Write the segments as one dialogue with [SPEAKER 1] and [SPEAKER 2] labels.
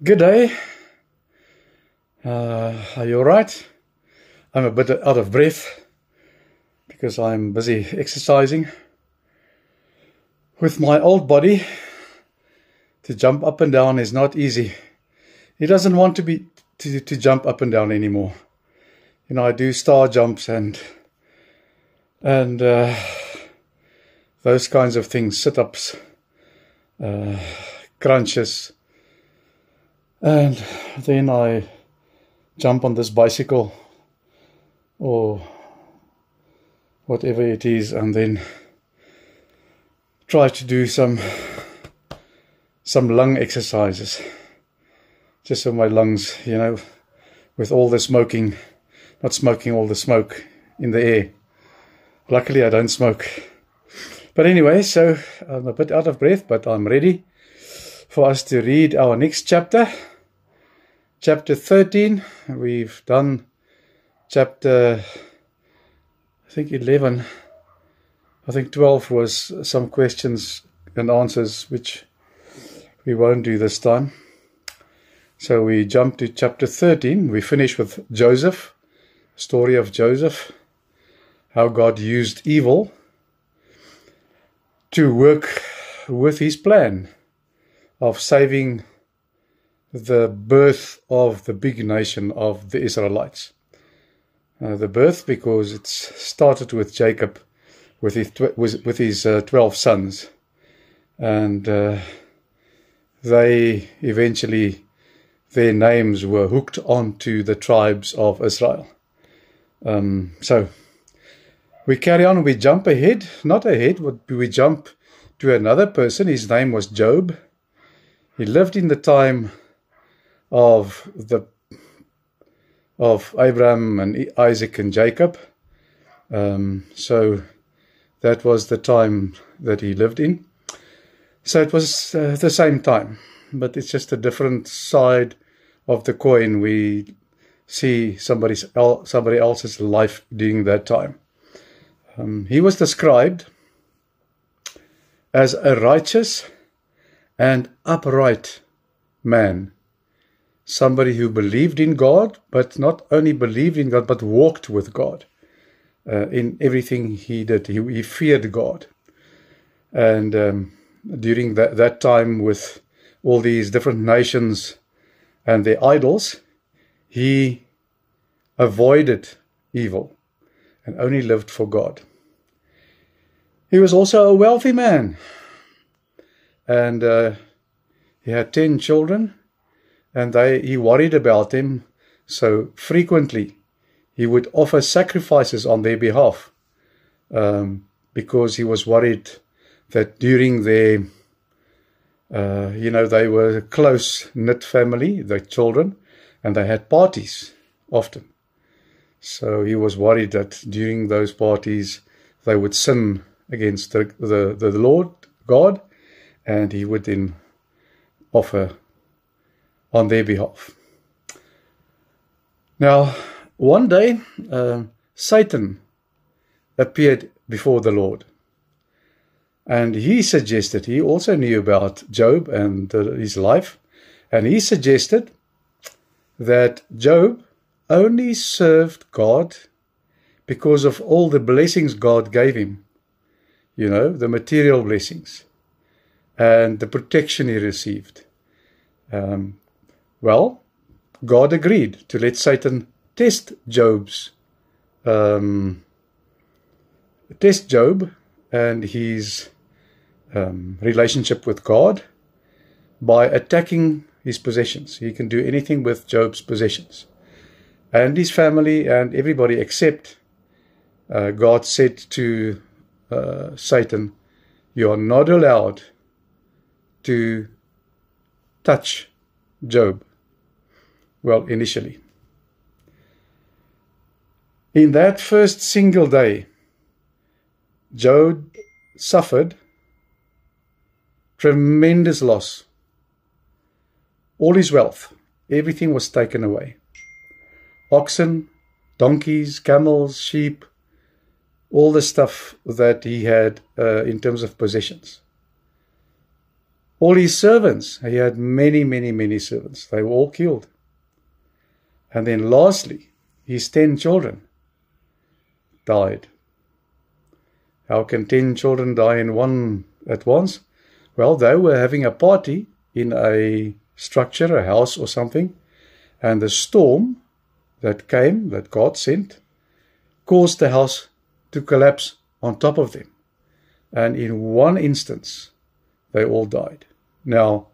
[SPEAKER 1] Good day. Are you all right? I'm a bit out of breath because I'm busy exercising. With my old body, to jump up and down is not easy. He doesn't want to jump up and down anymore. You know, I do star jumps and those kinds of things, sit-ups, crunches. And then I jump on this bicycle or whatever it is, and then try to do some lung exercises, just so my lungs, you know, with all the smoking, not smoking all the smoke in the air. Luckily I don't smoke. But anyway, so I'm a bit out of breath, but I'm ready for us to read our next chapter. Chapter 13, we've done chapter, I think 11, I think 12 was some questions and answers, which we won't do this time. So we jump to chapter 13, we finish with Joseph, story of Joseph, how God used evil to work with his plan of saving the birth of the big nation of the Israelites. The birth, because it started with Jacob with his 12 sons, and they eventually, their names were hooked onto the tribes of Israel. So we carry on, we jump ahead, not ahead, we jump to another person. His name was Job. He lived in the time of Abraham and Isaac and Jacob. So that was the time that he lived in. So it was the same time, but it's just a different side of the coin. We see somebody else's life during that time. He was described as a righteous and upright man. Somebody who believed in God, but not only believed in God, but walked with God in everything he did. He feared God. And during that time, with all these different nations and their idols, he avoided evil and only lived for God. He was also a wealthy man, and he had 10 children. And he worried about them, so frequently he would offer sacrifices on their behalf, because he was worried that during their, they were a close-knit family, the children, and they had parties often. So he was worried that during those parties they would sin against the Lord God, and he would then offer on their behalf. Now, one day, Satan appeared before the Lord, and he also knew about Job and his life, and he suggested that Job only served God because of all the blessings God gave him, you know, the material blessings and the protection he received. Well, God agreed to let Satan test Job and his relationship with God by attacking his possessions. He can do anything with Job's possessions and his family and everybody, except God said to Satan, "You are not allowed to touch Job." Well, initially. In that first single day, Job suffered tremendous loss. All his wealth, everything was taken away. Oxen, donkeys, camels, sheep, all the stuff that he had in terms of possessions. All his servants, he had many, many, many servants. They were all killed. And then lastly, his 10 children died. How can 10 children die in one at once? Well, they were having a party in a structure, a house or something, and the storm that came, that God sent, caused the house to collapse on top of them. And in one instance, they all died. Now,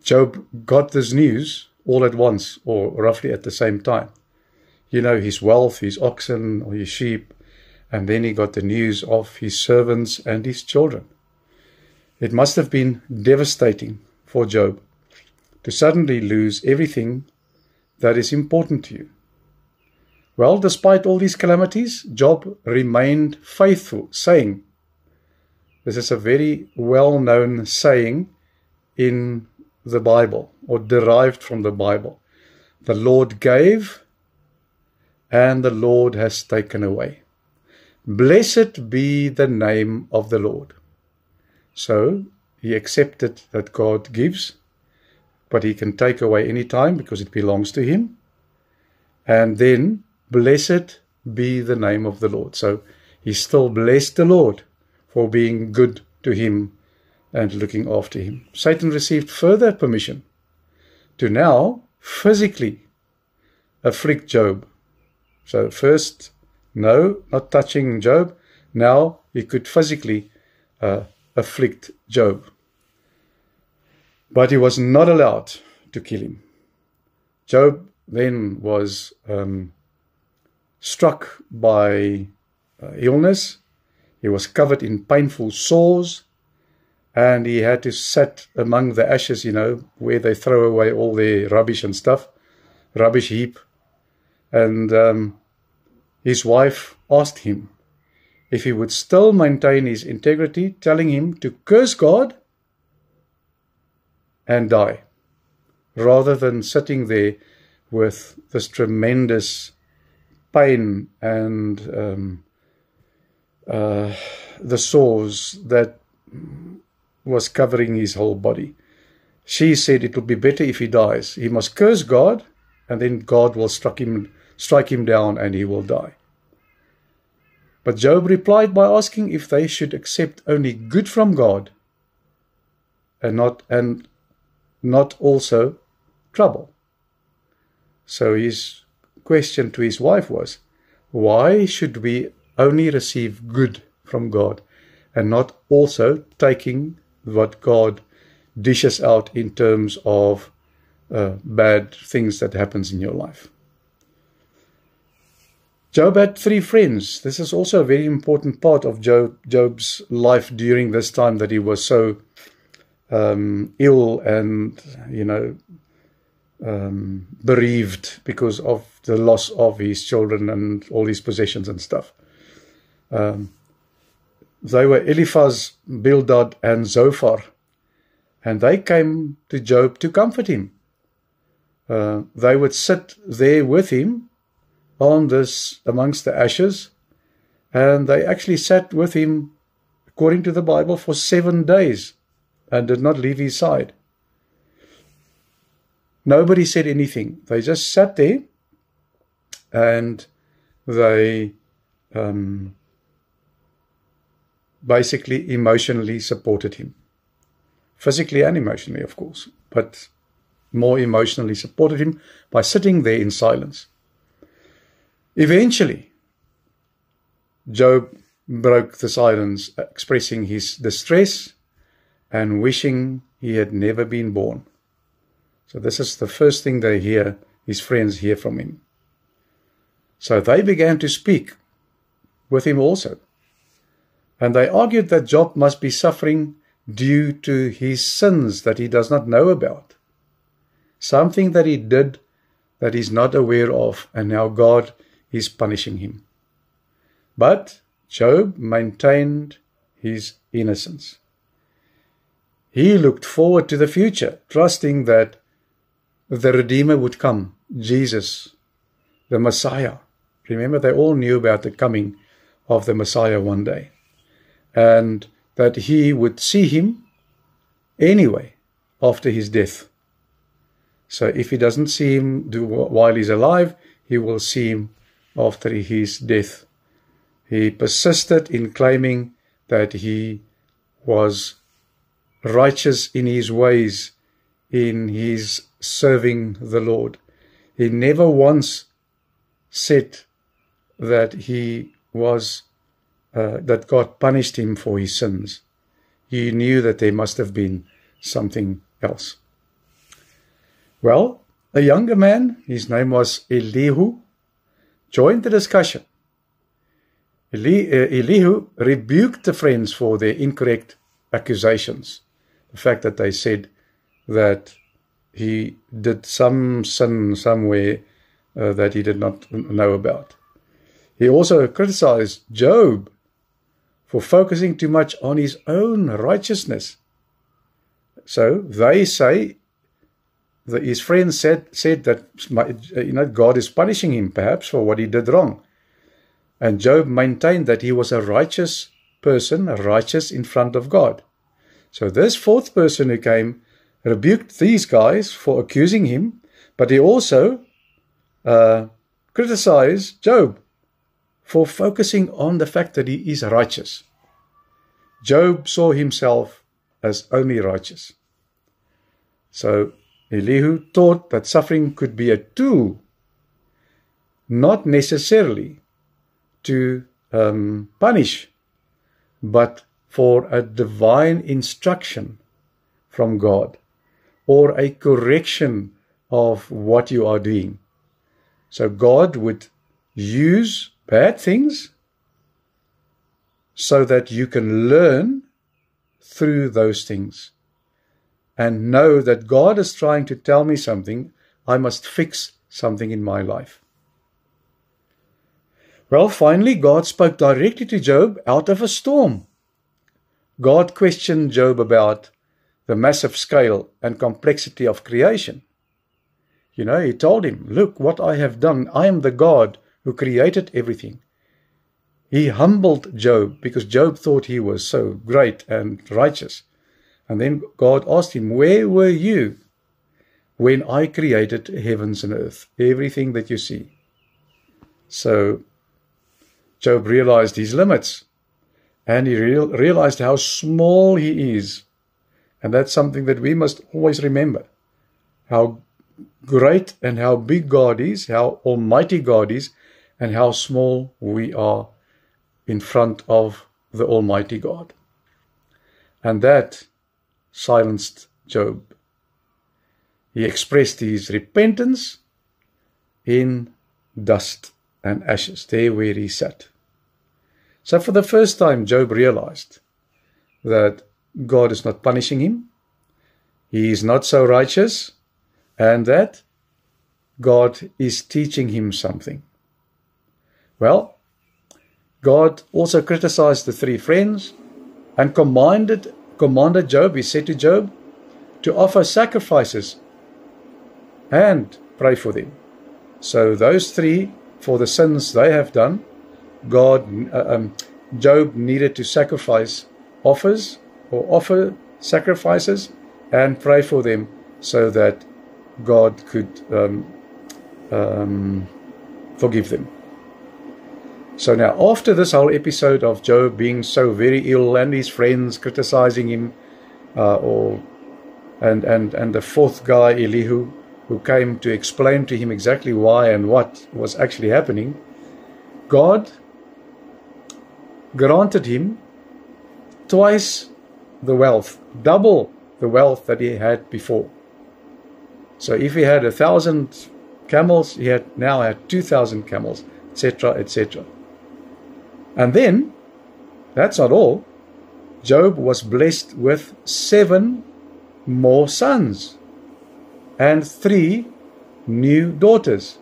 [SPEAKER 1] Job got this news all at once, or roughly at the same time. You know, his wealth, his oxen, or his sheep, and then he got the news of his servants and his children. It must have been devastating for Job to suddenly lose everything that is important to you. Well, despite all these calamities, Job remained faithful, saying, this is a very well-known saying in the Bible, or derived from the Bible. The Lord gave, and the Lord has taken away. Blessed be the name of the Lord. So he accepted that God gives, but he can take away any time because it belongs to him. And then, blessed be the name of the Lord. So he still blessed the Lord for being good to him and looking after him. Satan received further permission to now physically afflict Job. So first, no, not touching Job. Now he could physically afflict Job. But he was not allowed to kill him. Job then was struck by illness. He was covered in painful sores, and he had to sit among the ashes, you know, where they throw away all their rubbish and stuff, rubbish heap. And his wife asked him if he would still maintain his integrity, telling him to curse God and die, rather than sitting there with this tremendous pain and the sores that was covering his whole body. She said it will be better if he dies. He must curse God, and then God will strike him down and he will die. But Job replied by asking if they should accept only good from God and not also trouble. So his question to his wife was, why should we only receive good from God and not also taking what God dishes out in terms of bad things that happens in your life? Job had 3 friends. This is also a very important part of Job's life during this time that he was so ill and, bereaved because of the loss of his children and all his possessions and stuff. They were Eliphaz, Bildad, and Zophar, and they came to Job to comfort him. They would sit there with him amongst the ashes, and they actually sat with him, according to the Bible, for 7 days and did not leave his side. Nobody said anything. They just sat there and they basically emotionally supported him. Physically and emotionally, of course, but more emotionally supported him by sitting there in silence. Eventually, Job broke the silence, expressing his distress and wishing he had never been born. So this is the first thing his friends hear from him. So they began to speak with him also. And they argued that Job must be suffering due to his sins that he does not know about. Something that he did that he's not aware of, and now God is punishing him. But Job maintained his innocence. He looked forward to the future, trusting that the Redeemer would come, Jesus, the Messiah. Remember, they all knew about the coming of the Messiah one day. and that he would see him anyway after his death. So if he doesn't see him while he's alive, he will see him after his death. He persisted in claiming that he was righteous in his ways, in his serving the Lord. He never once said that he was that God punished him for his sins. He knew that there must have been something else. Well, a younger man, his name was Elihu, joined the discussion. Elihu rebuked the friends for their incorrect accusations. The fact that they said that he did some sin somewhere that he did not know about. He also criticized Job for focusing too much on his own righteousness. So they say that his friends said that God is punishing him perhaps for what he did wrong. And Job maintained that he was a righteous person, righteous in front of God. So this fourth person who came rebuked these guys for accusing him, but he also criticized Job for focusing on the fact that he is righteous. Job saw himself as only righteous. So Elihu taught that suffering could be a tool, not necessarily to punish, but for a divine instruction from God, or a correction of what you are doing. So God would use bad things so that you can learn through those things and know that God is trying to tell me something. I must fix something in my life. Well, finally, God spoke directly to Job out of a storm. God questioned Job about the massive scale and complexity of creation. He told him, look what I have done. I am the God who created everything. He humbled Job because Job thought he was so great and righteous. And then God asked him, where were you when I created heavens and earth, everything that you see? So Job realized his limits, and he realized how small he is. And that's something that we must always remember, how great and how big God is, how almighty God is, and how small we are in front of the Almighty God. And that silenced Job. He expressed his repentance in dust and ashes, there where he sat. So for the first time, Job realized that God is not punishing him, he is not so righteous, and that God is teaching him something. Well, God also criticized the three friends and commanded Job, he said to Job, to offer sacrifices and pray for them. So those three, for the sins they have done, Job needed to offer sacrifices and pray for them so that God could forgive them. So now, after this whole episode of Job being so very ill and his friends criticizing him, and the fourth guy, Elihu, who came to explain to him exactly why and what was actually happening, God granted him twice the wealth, double the wealth that he had before. So if he had 1,000 camels, he now had 2,000 camels, etc., etc. And then, that's not all. Job was blessed with 7 more sons and 3 new daughters.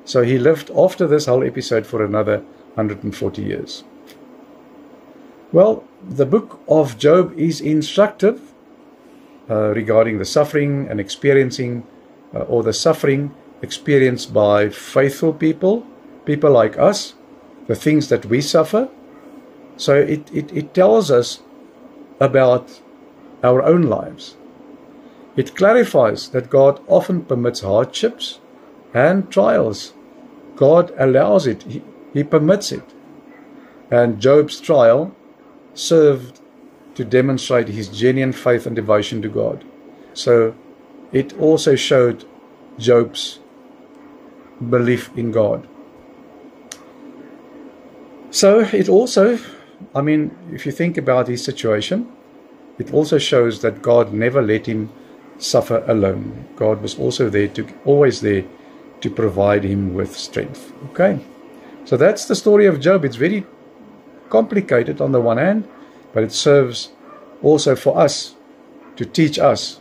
[SPEAKER 1] So he lived after this whole episode for another 140 years. Well, the book of Job is instructive regarding the suffering and experiencing, or the suffering experienced by faithful people like us, the things that we suffer, So it tells us about our own lives. It clarifies that God often permits hardships and trials. God allows it. He permits it. And Job's trial served to demonstrate his genuine faith and devotion to God. So it also showed Job's belief in God. So it also, if you think about his situation, it also shows that God never let him suffer alone. God was also always there to provide him with strength. Okay, so that's the story of Job. It's very complicated on the one hand, but it serves also for us to teach us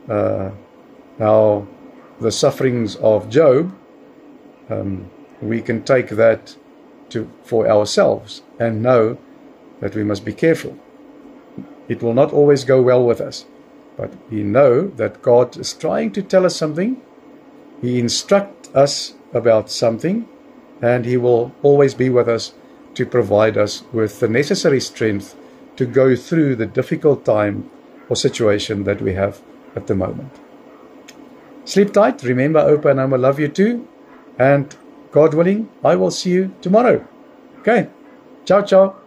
[SPEAKER 1] how the sufferings of Job, we can take that for ourselves and know that we must be careful. It will not always go well with us, but we know that God is trying to tell us something. He instructs us about something, and He will always be with us to provide us with the necessary strength to go through the difficult time or situation that we have at the moment. Sleep tight. Remember, Oupa and Oma love you too. And God willing, I will see you tomorrow. Okay. Ciao, ciao.